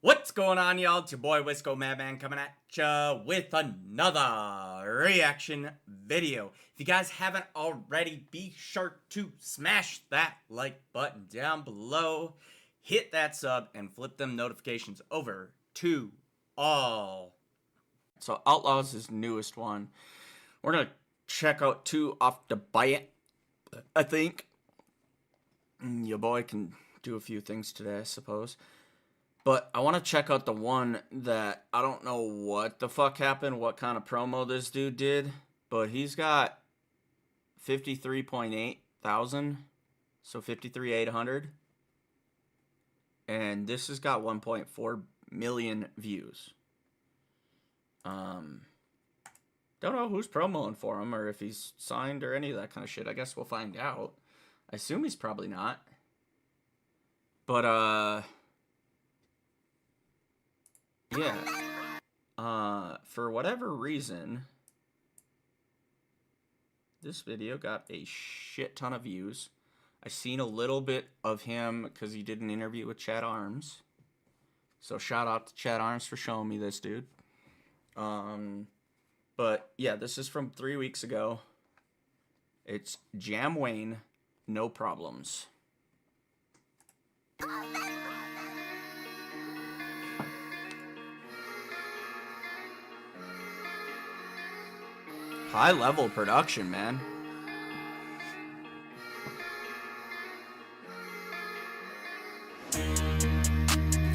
What's going on, y'all? It's your boy Wisco Madman coming at ya with another reaction video. If you guys haven't already, be sure to smash that like button down below, hit that sub, and flip them notifications over to all. So Outlaws is the newest one. We're gonna check out two off the bat, I think. Your boy can do a few things today, I suppose. But I want to check out the one that I don't know what the fuck happened, what kind of promo this dude did, but he's got 53.8 thousand, so 53,800, and this has got 1.4 million views. Don't know who's promoting for him or if he's signed or any of that kind of shit. I guess we'll find out. I assume he's probably not. But yeah, for whatever reason, this video got a shit ton of views. I seen a little bit of him because he did an interview with Chad Arms. So shout out to Chad Arms for showing me this dude. But yeah, this is from 3 weeks ago. It's JamWayne, No Problems. High level production, man.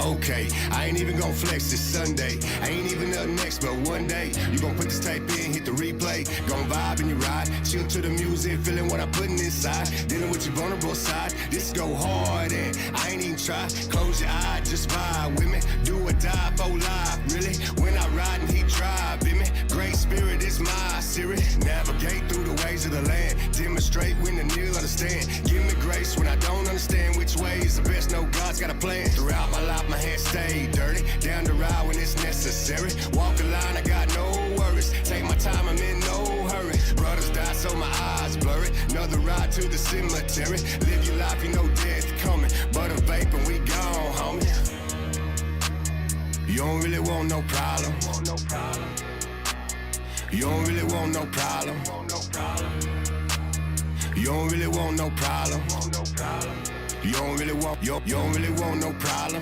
Okay, I ain't even gon' flex this Sunday. I ain't even up next, but one day you gon' put this tape in, hit the replay, gon' vibe and you ride, chill to the music, feeling what I'm putting inside, dealing with your vulnerable side. This go hard and I ain't even try. Close your eye, just vibe with me. Do or die for life, really. When I ride and he drive, in me. Great spirit is my series. Navigate through the ways of the land. Demonstrate when the near understand. Give me grace when I don't understand which way is the best. No, God's got a plan. Throughout my life, my hands stay dirty. Down the ride when it's necessary. Walk a line, I got no worries. Take my time, I'm in no hurry. Brothers die, so my eyes blurry. Another ride to the cemetery. Live your life, you know death coming. But a vape and we gone, homie. You don't really want no problem. You don't really want no problem. You don't really want no problem. You don't really want, you don't really want no problem.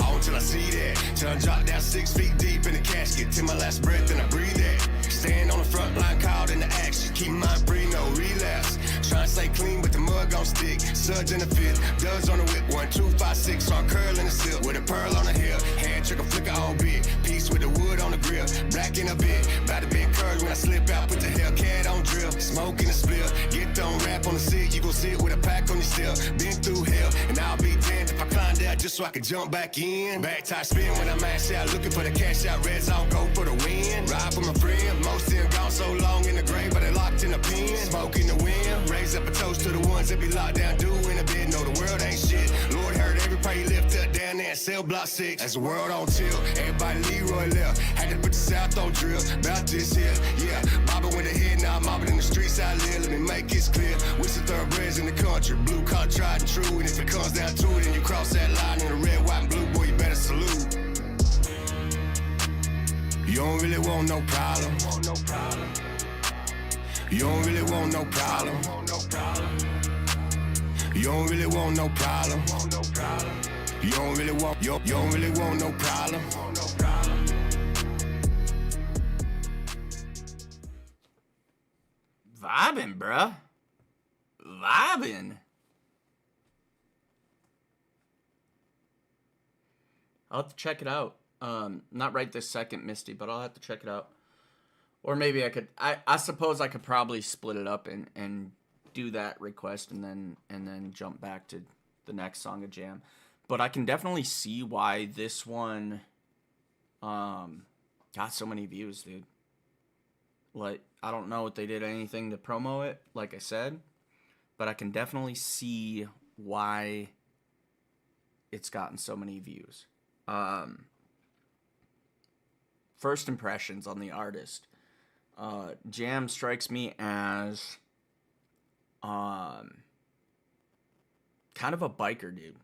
All till I see that. Till I drop down 6 feet deep in the casket. Till my last breath and I breathe that. Stand on the front line, called into action. Keep my mind free, no relapse. Try to stay clean, but the mud gon' stick. Suds in the fifth, duds on the whip. 1, 2, 5, 6, so I'm curling the silk. With a pearl on the hip, hand trigger flicker on bit. Piece with the wood on the grill, black in a bit. About to be encouraged when I slip out, put the Hellcat on drill. Smoke in the split, get thrown rap on the seat. You gon' sit with a pack on your still. Been through hell, and I'll be damned if I climb out just so I can jump back in. Back tie spin when I mash out, looking for the cash out. Red zone, go for the win. Ride for my friend, most of them gone so long in the grave, but they locked in the pen. Smoke in the wind, raise up a toast to the ones that be locked down, doing a bit. No, the world ain't shit. Lord heard every prayer you lift up down there in cell block 6. As the world on tilt, everybody Leroy left. Had to put the South on drill, about this here, yeah. Bobbing with the head, now I'm mobbing in the streets I live. Let me make it clear, with some thoroughbreds in the country. Blue collar tried and true, and if it comes down to it, and you cross that line in the red, white, and blue, boy, you better salute. You don't really want no problem. You don't really want no problem. You don't really want no problem. You don't really want, you don't really want no problem. Vibing, bruh. Vibing. I'll have to check it out. Not right this second, Misty, but I'll have to check it out. Or maybe I could. I suppose I could probably split it up and do that request and then jump back to the next song of Jam. But I can definitely see why this one got so many views, dude. Like, I don't know if they did anything to promo it, like I said, but I can definitely see why it's gotten so many views. First impressions on the artist. Jam strikes me as kind of a biker dude.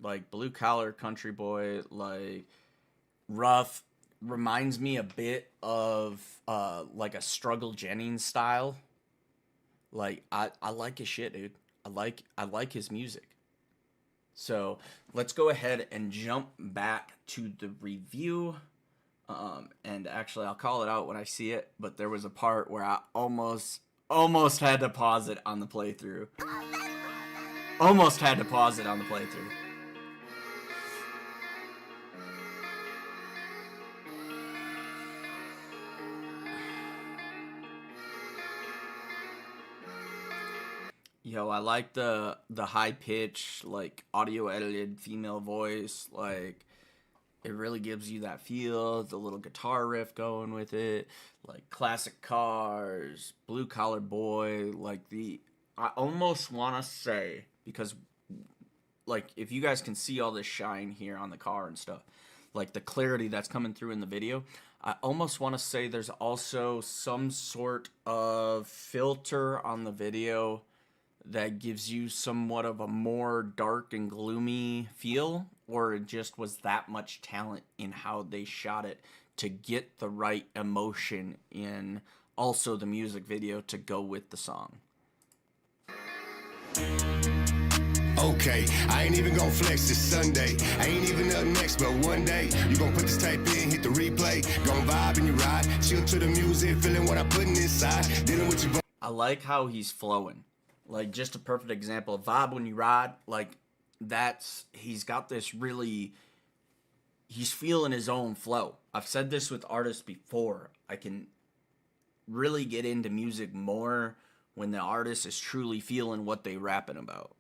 Like blue collar country boy, like rough, reminds me a bit of like a Struggle Jennings style. Like I like his shit, dude. I like his music. So let's go ahead and jump back to the review. And actually I'll call it out when I see it, but there was a part where I almost had to pause it on the playthrough. Almost had to pause it on the playthrough. Yo, I like the high pitch, like audio edited female voice. Like, it really gives you that feel. The little guitar riff going with it, like classic cars, blue collar boy. Like I almost want to say, because like if you guys can see all this shine here on the car and stuff, like the clarity that's coming through in the video, I almost want to say there's also some sort of filter on the video that gives you somewhat of a more dark and gloomy feel, or it just was that much talent in how they shot it to get the right emotion in also the music video to go with the song. Okay, I ain't even gonna flex this Sunday. I ain't even up next, but one day you gonna put this tape in, hit the replay, gonna vibe in your ride, chill to the music, feeling what I'm putting inside, dealing with your. I like how he's flowing. Like, just a perfect example of vibe when you ride. Like, he's got this really, he's feeling his own flow. I've said this with artists before. I can really get into music more when the artist is truly feeling what they rapping about.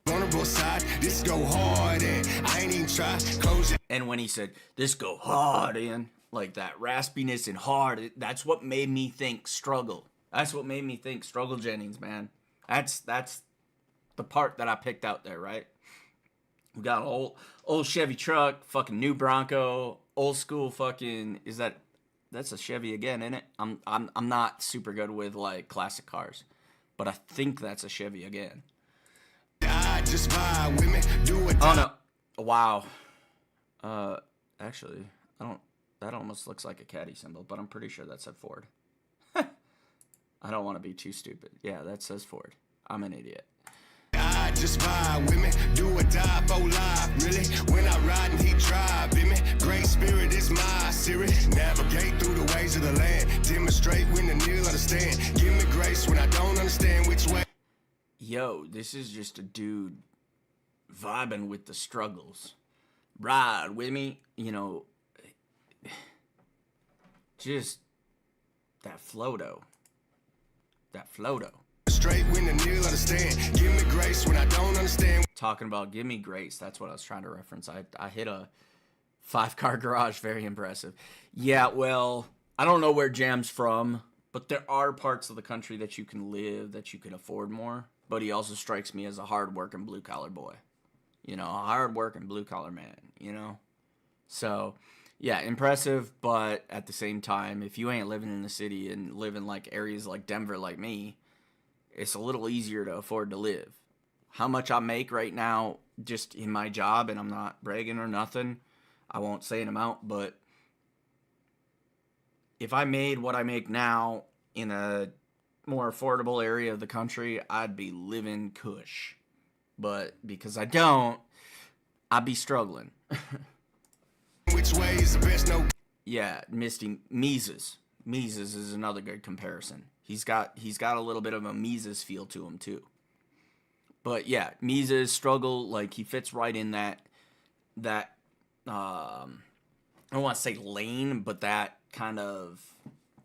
Vulnerable side, this go hard and I ain't even try, close it. And when he said, this go hard in, like that raspiness and hard, that's what made me think Struggle. That's what made me think Struggle Jennings, man. That's the part that I picked out there, right? We got an old Chevy truck, fucking new Bronco, old school fucking, that's a Chevy again, isn't it? I'm not super good with like classic cars, but I think that's a Chevy again. I just vibe with me, do it. Oh no. Wow. Actually, that almost looks like a caddy symbol, but I'm pretty sure that said Ford. I don't want to be too stupid. Yeah, that says Ford. I'm an idiot. I just vibe with me, do or die for life, really. When I ride and he drive, in me. Great spirit is my series. Navigate through the ways of the land. Demonstrate when the near understand. Give me grace when I don't understand which way. Yo, this is just a dude vibing with the struggles. Ride with me, you know. Just that flow though. Straight when the near understand. Give me grace when I don't understand. Talking about give me grace, that's what I was trying to reference. I hit a 5-car garage, very impressive. Yeah, well, I don't know where Jam's from, but there are parts of the country that you can live, that you can afford more. But he also strikes me as a hard-working blue-collar boy. You know, a hard-working blue-collar man, you know? So, yeah, impressive, but at the same time, if you ain't living in the city and live in, like, areas like Denver like me, it's a little easier to afford to live. How much I make right now just in my job, and I'm not bragging or nothing, I won't say an amount, but if I made what I make now in a more affordable area of the country, I'd be living cush. But because I don't, I'd be struggling. Which way is the best? No. Yeah, Misty Mises. Mises is another good comparison. He's got a little bit of a Mises feel to him too. But yeah, Mises struggle, like he fits right in that I don't want to say lane, but that kind of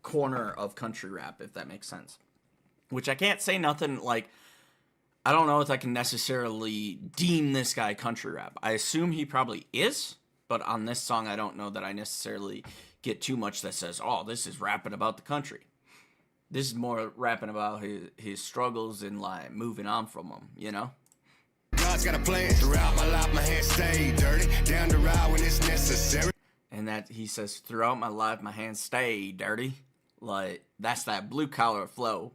corner of country rap, if that makes sense. Which I can't say nothing like, I don't know if I can necessarily deem this guy country rap. I assume he probably is, but on this song I don't know that I necessarily get too much that says, oh, this is rapping about the country. This is more rapping about his struggles and like moving on from them, you know? God's got a plan. Throughout my life, my hands stay dirty. Down the ride when it's necessary. And that he says, throughout my life, my hands stay dirty. Like, that's that blue collar flow.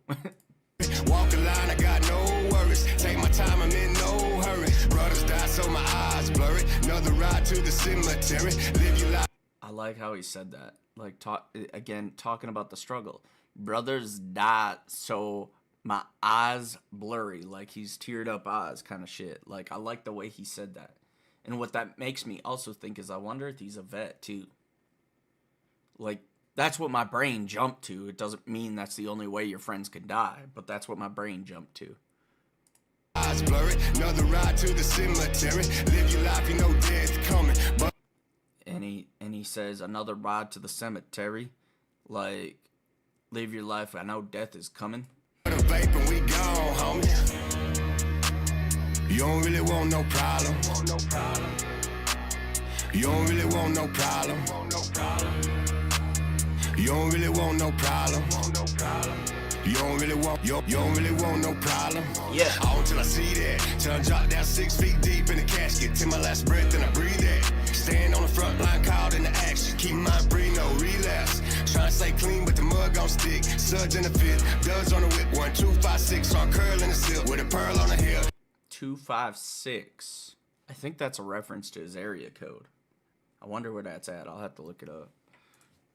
Walk the line, I got no worries. Take my time, I'm in no hurry. Brothers die, so my eyes blurry. Another ride to the cemetery. Live your life. I like how he said that. Like, talking about the struggle. Brothers died, so my eyes blurry, like he's teared up eyes kind of shit. Like, I like the way he said that. And what that makes me also think is, I wonder if he's a vet too. Like, that's what my brain jumped to. It doesn't mean that's the only way your friends can die, but that's what my brain jumped to. Eyes blurry, another ride to the cemetery. Live your life, you know death's coming. But And he says, another ride to the cemetery. Like, live your life, I know death is coming. a vape and we gone, homie. You don't really want no problem. You don't really want no problem. You don't really want no problem. You don't really want, you don't really want no problem. Yeah. All till I see that. Till I drop down 6 feet deep in the casket. Till my last breath and I breathe that. Stand on the front line, called into action. Keep my mind free, no relapse. Trying to stay clean, but the mud gon' stick. Suds in the fit, duds on the whip. 1, 2, 5, 6, so I'm curling the silk with a pearl on the hip. 256. I think that's a reference to his area code. I wonder where that's at. I'll have to look it up.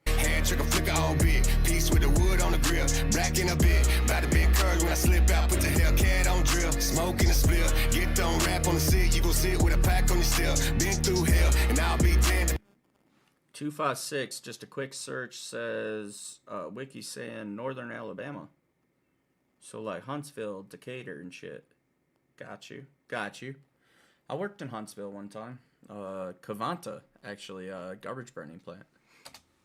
Hand trigger flicker on bit. Piece with the wood on the grill. Black in a bit. About to be encouraged when I slip out. Put the Hellcat on drill. Smoke in the spill. Get thrown rap on the sit. You gon' sit with a pack on your still. Been through hell and I'll be damned. 256, just a quick search says, Wiki saying Northern Alabama. So like Huntsville, Decatur and shit. Got you. I worked in Huntsville one time. Cavanta, actually, garbage burning plant.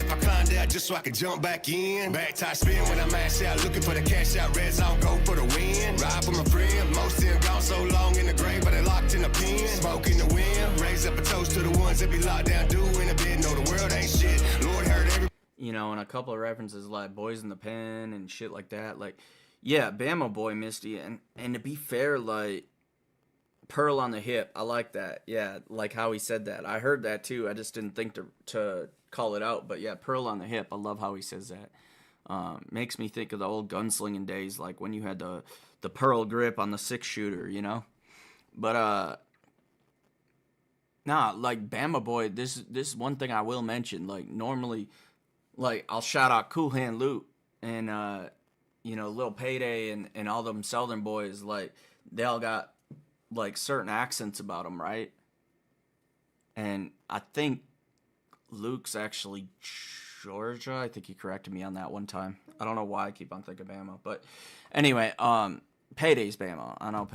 I climbed out just so I could jump back in. Back tie spin when I mash out. Looking for the cash out. Red zone, go for the win. Ride for my friend. Most of them gone so long in the grave, but they locked in the pen. Smoke in the wind. Raise up a toast to the ones that be locked down. Do in a bit. Know the world ain't shit. Lord heard every. You know, and a couple of references like Boys in the Pen and shit like that. Like, yeah, Bama Boy, Misty. And to be fair, like, Pearl on the hip. I like that. Yeah, like how he said that. I heard that too. I just didn't think to call it out. But yeah, Pearl on the hip. I love how he says that. Makes me think of the old gunslinging days, like when you had the pearl grip on the 6-shooter, you know? But, nah, like Bama Boy, this is one thing I will mention. Like, normally, like, I'll shout out Cool Hand Luke and, you know, Lil Payday and all them Southern boys. Like, they all got like certain accents about them, right? And I think Luke's actually Georgia. I think he corrected me on that one time. I don't know why I keep on thinking Bama, but anyway, Payday's Bama. I know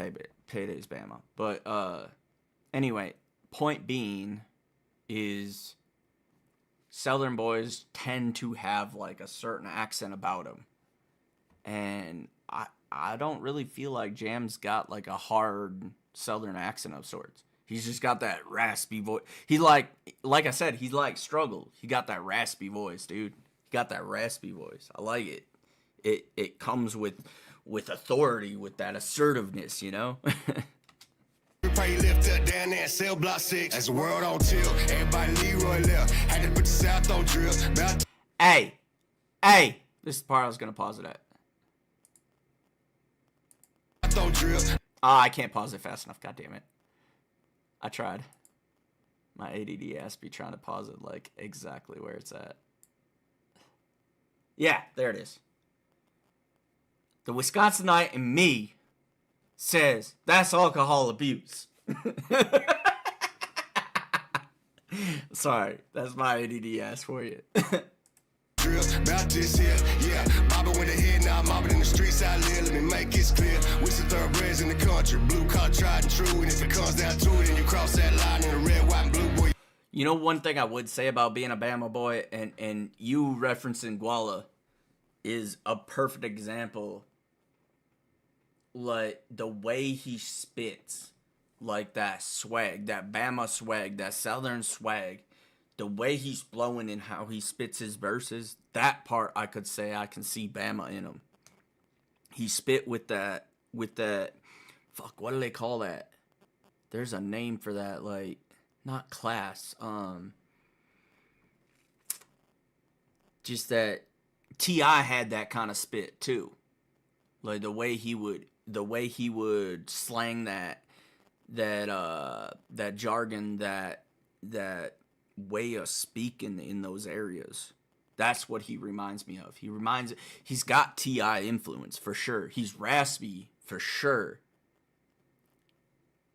Payday's Bama, but anyway, point being is Southern boys tend to have like a certain accent about them, and I don't really feel like Jam's got like a hard Southern accent of sorts. He's just got that raspy voice. He like I said, he's like struggled. He got that raspy voice, dude. He got that raspy voice. I like it. It comes with authority, with that assertiveness, you know? Pray lift up down there, cell block 6. As the world on tilt, everybody Leroy left. Had to put the South on drill. Hey, this is the part I was gonna pause it at. I can't pause it fast enough, god damn it. I tried. My ADD ass be trying to pause it like exactly where it's at. Yeah, there it is. The Wisconsinite in me says that's alcohol abuse. Sorry, that's my ADD ass for you. About this here, yeah. Mobbing with a head, now I'm mobbing in the streets I live. Let me make it clear. We some thoroughbreds in the country. Blue collar, tried and true. And if it comes down to it, and you cross that line in the red, white, and blue, boy. You know, one thing I would say about being a Bama boy, and you referencing Guala, is a perfect example. Like, the way he spits, like that swag, that Bama swag, that Southern swag, the way he's flowing and how he spits his verses, that part I could say I can see Bama in him. He spit with that, fuck, what do they call that? There's a name for that, like, not class, just that T.I. had that kind of spit too. Like the way he would slang that jargon that way of speaking in those areas. That's what he reminds me of. He's got T.I. influence for sure. He's raspy for sure.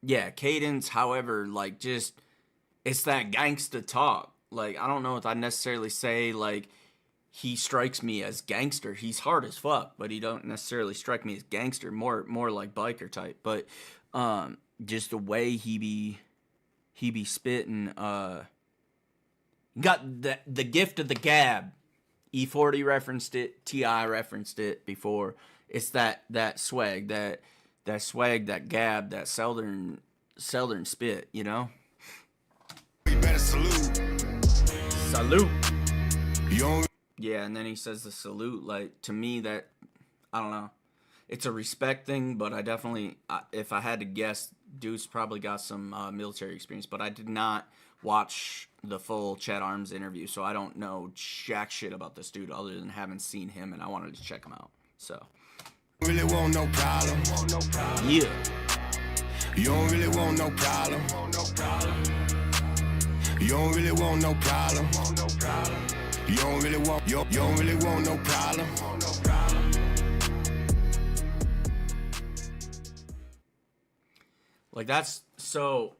Yeah, cadence, however, like, just, it's that gangsta talk. Like, I don't know if I'd necessarily say, like, he strikes me as gangster. He's hard as fuck, but he don't necessarily strike me as gangster. More like biker type. But just the way he be spitting, got the gift of the gab. E40 referenced it. T.I. referenced it before. It's that swag, that swag, that gab, that southern spit, you know? You better salute. Salute. You don't Yeah, and then he says the salute. Like, to me, that, I don't know. It's a respect thing, but I definitely, if I had to guess, Deuce probably got some military experience, but I did not watch the full Chad Arms interview, so I don't know jack shit about this dude other than having seen him, and I wanted to check him out. So, really want no problem. yeah. You don't really want no problem. You don't really want no problem. You don't really want you don't really want no problem. Like, that's so,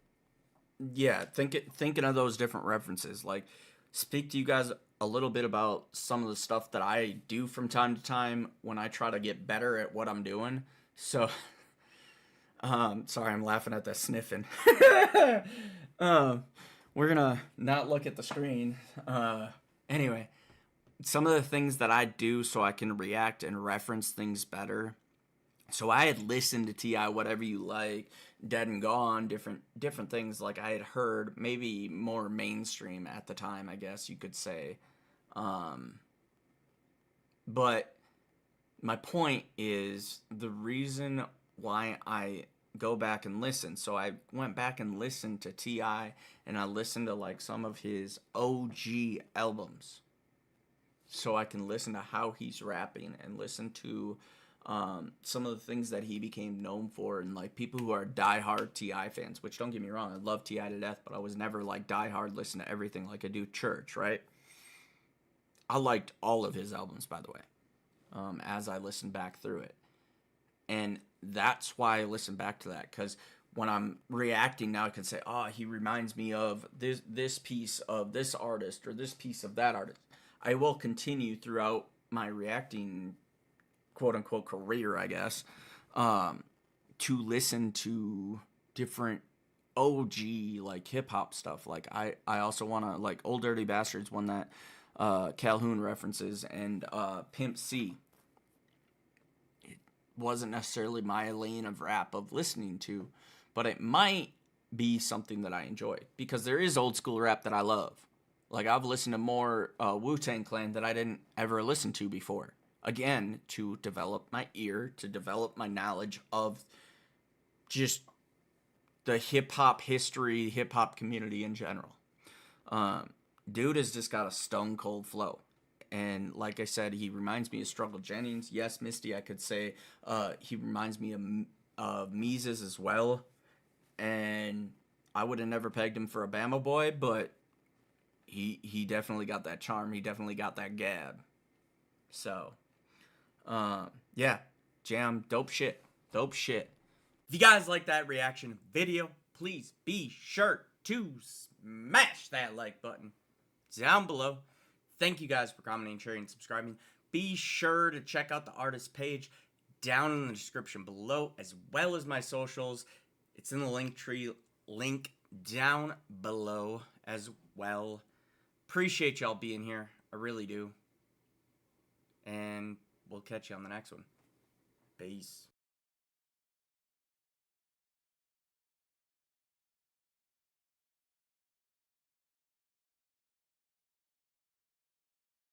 yeah, thinking of those different references, like, speak to you guys a little bit about some of the stuff that I do from time to time when I try to get better at what I'm doing. So, sorry, I'm laughing at the sniffing. We're gonna not look at the screen. Anyway, some of the things that I do so I can react and reference things better. So I had listened to T.I. Whatever You Like, Dead and Gone, different things like I had heard, maybe more mainstream at the time, I guess you could say. But my point is the reason why I go back and listen. So I went back and listened to T.I. and I listened to like some of his OG albums. So I can listen to how he's rapping and listen to some of the things that he became known for, and like people who are diehard T.I. fans, which don't get me wrong, I love T.I. to death, but I was never like diehard, listen to everything like I do Church, right? I liked all of his albums, by the way, as I listened back through it. And that's why I listen back to that, because when I'm reacting now, I can say, oh, he reminds me of this piece of this artist or this piece of that artist. I will continue throughout my reacting quote-unquote career, I guess, to listen to different OG, like, hip-hop stuff. Like, I also want to, like, Old Dirty Bastards, one that Calhoun references, and Pimp C. It wasn't necessarily my lane of rap of listening to, but it might be something that I enjoy, because there is old school rap that I love. Like, I've listened to more Wu-Tang Clan that I didn't ever listen to before. Again, to develop my ear, to develop my knowledge of just the hip-hop history, hip-hop community in general. Dude has just got a stone-cold flow. And like I said, he reminds me of Struggle Jennings. Yes, Misty, I could say he reminds me of Mises as well. And I would have never pegged him for a Bama boy, but he definitely got that charm. He definitely got that gab. So, yeah, Jam, dope shit. Dope shit. If you guys like that reaction video, please be sure to smash that like button down below. Thank you guys for commenting, sharing, and subscribing. Be sure to check out the artist page down in the description below, as well as my socials. It's in the link down below as well. Appreciate y'all being here. I really do. And we'll catch you on the next one. Peace.